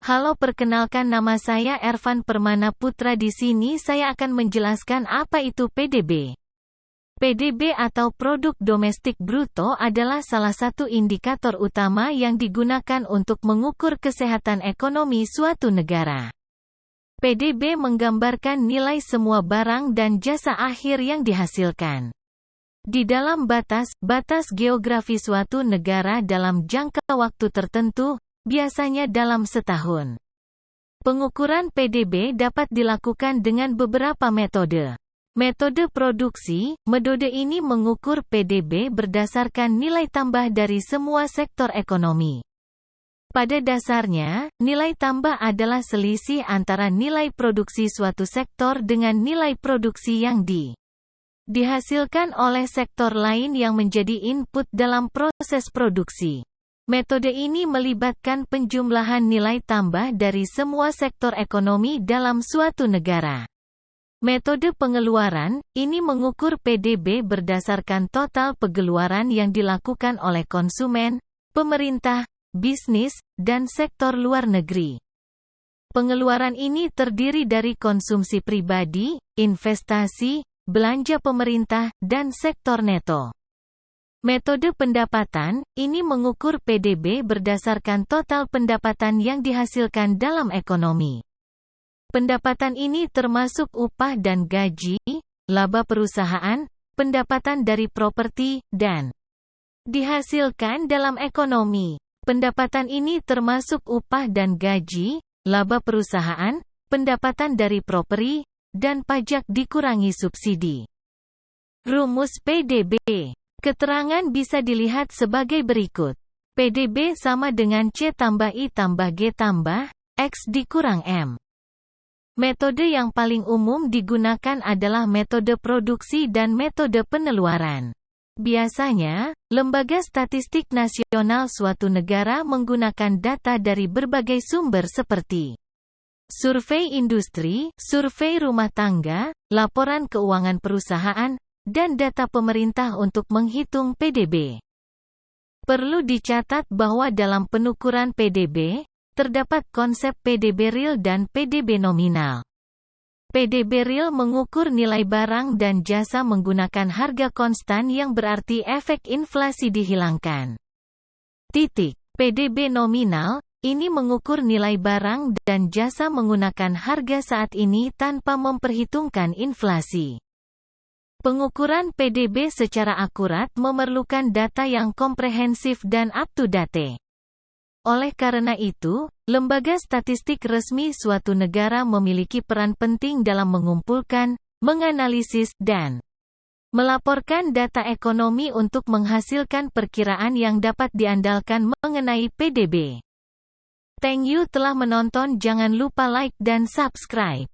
Halo, perkenalkan, nama saya Ervan Permana Putra. Di sini saya akan menjelaskan apa itu PDB. PDB atau Produk Domestik Bruto adalah salah satu indikator utama yang digunakan untuk mengukur kesehatan ekonomi suatu negara. PDB menggambarkan nilai semua barang dan jasa akhir yang dihasilkan di dalam batas geografi suatu negara dalam jangka waktu tertentu, biasanya dalam setahun. Pengukuran PDB dapat dilakukan dengan beberapa metode. Metode produksi, metode ini mengukur PDB berdasarkan nilai tambah dari semua sektor ekonomi. Pada dasarnya, nilai tambah adalah selisih antara nilai produksi suatu sektor dengan nilai produksi yang dihasilkan oleh sektor lain yang menjadi input dalam proses produksi. Metode ini melibatkan penjumlahan nilai tambah dari semua sektor ekonomi dalam suatu negara. Metode pengeluaran, ini mengukur PDB berdasarkan total pengeluaran yang dilakukan oleh konsumen, pemerintah, bisnis, dan sektor luar negeri. Pengeluaran ini terdiri dari konsumsi pribadi, investasi, belanja pemerintah, dan sektor neto. Metode pendapatan, ini mengukur PDB berdasarkan total pendapatan yang dihasilkan dalam ekonomi. Pendapatan ini termasuk upah dan gaji, laba perusahaan, pendapatan dari properti, dan dihasilkan dalam ekonomi. Pendapatan ini termasuk upah dan gaji, laba perusahaan, pendapatan dari properti, dan pajak dikurangi subsidi. Rumus PDB. Keterangan bisa dilihat sebagai berikut. PDB sama dengan C tambah I tambah G tambah X dikurang M. Metode yang paling umum digunakan adalah metode produksi dan metode pengeluaran. Biasanya, Lembaga Statistik Nasional suatu negara menggunakan data dari berbagai sumber seperti survei industri, survei rumah tangga, laporan keuangan perusahaan, dan data pemerintah untuk menghitung PDB. Perlu dicatat bahwa dalam penukuran PDB, terdapat konsep PDB real dan PDB nominal. PDB real mengukur nilai barang dan jasa menggunakan harga konstan yang berarti efek inflasi dihilangkan. PDB nominal, ini mengukur nilai barang dan jasa menggunakan harga saat ini tanpa memperhitungkan inflasi. Pengukuran PDB secara akurat memerlukan data yang komprehensif dan up-to-date. Oleh karena itu, lembaga statistik resmi suatu negara memiliki peran penting dalam mengumpulkan, menganalisis, dan melaporkan data ekonomi untuk menghasilkan perkiraan yang dapat diandalkan mengenai PDB. Thank you telah menonton, jangan lupa like dan subscribe.